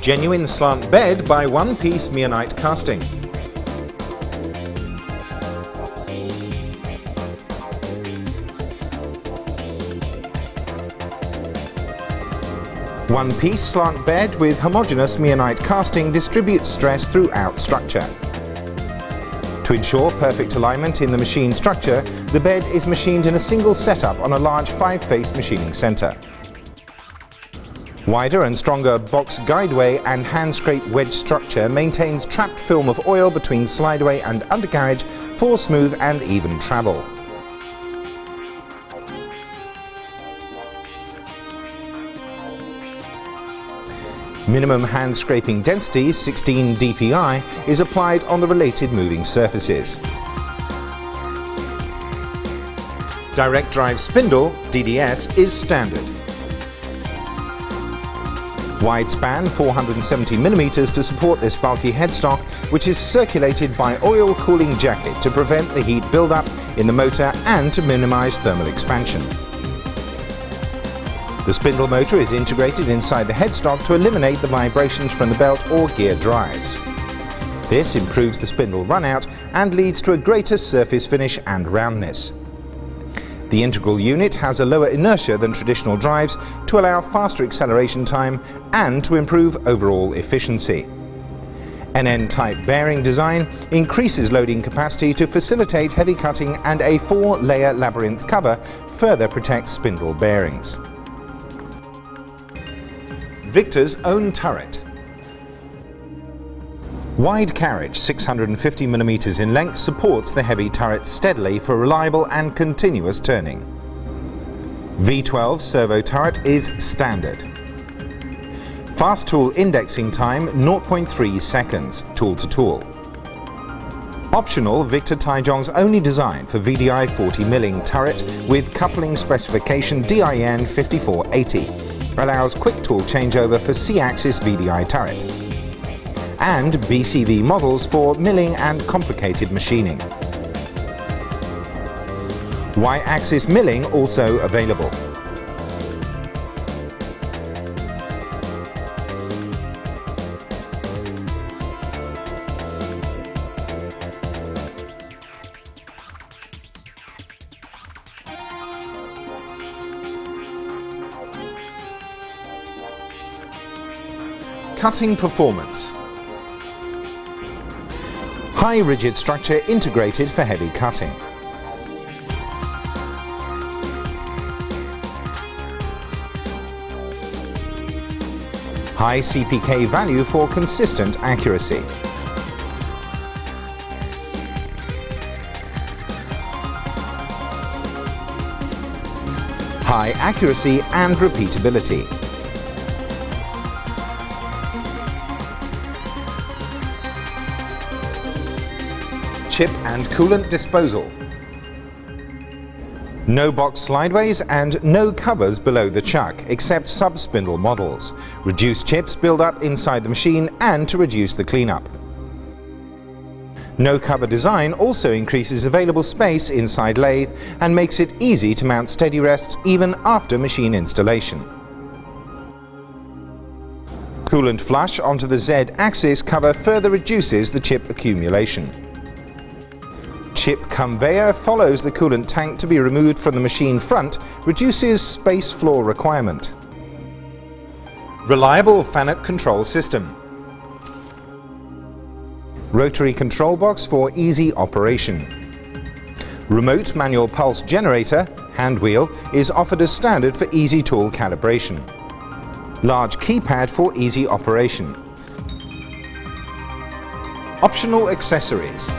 Genuine slant bed by one-piece Meehanite casting. One-piece slant bed with homogeneous Meehanite casting distributes stress throughout structure. To ensure perfect alignment in the machine structure, the bed is machined in a single setup on a large 5-face machining center. Wider and stronger box guideway and hand-scrape wedge structure maintains trapped film of oil between slideway and undercarriage for smooth and even travel. Minimum hand scraping density, 16 dpi, is applied on the related moving surfaces. Direct drive spindle, DDS, is standard. Wide span 470 mm to support this bulky headstock, which is circulated by oil cooling jacket to prevent the heat buildup in the motor and to minimize thermal expansion. The spindle motor is integrated inside the headstock to eliminate the vibrations from the belt or gear drives. This improves the spindle runout and leads to a greater surface finish and roundness. The integral unit has a lower inertia than traditional drives to allow faster acceleration time and to improve overall efficiency. An N-type bearing design increases loading capacity to facilitate heavy cutting, and a 4-layer labyrinth cover further protects spindle bearings. Victor's own turret. Wide carriage, 650 mm in length, supports the heavy turret steadily for reliable and continuous turning. V12 servo turret is standard. Fast tool indexing time 0.3 seconds, tool to tool. Optional, Victor Taichung's only design for VDI 40 milling turret with coupling specification DIN 5480. Allows quick tool changeover for C-axis VDI turret, and BCV models for milling and complicated machining. Y-axis milling also available. Cutting performance. High rigid structure integrated for heavy cutting. High CPK value for consistent accuracy. High accuracy and repeatability. Chip and coolant disposal. No box slideways and no covers below the chuck, except sub-spindle models. Reduce chips build up inside the machine and to reduce the cleanup. No cover design also increases available space inside lathe and makes it easy to mount steady rests even after machine installation. Coolant flush onto the Z-axis cover further reduces the chip accumulation. Chip conveyor follows the coolant tank to be removed from the machine front, reduces space floor requirement. Reliable FANUC control system. Rotary control box for easy operation. Remote manual pulse generator, hand wheel, is offered as standard for easy tool calibration. Large keypad for easy operation. Optional accessories.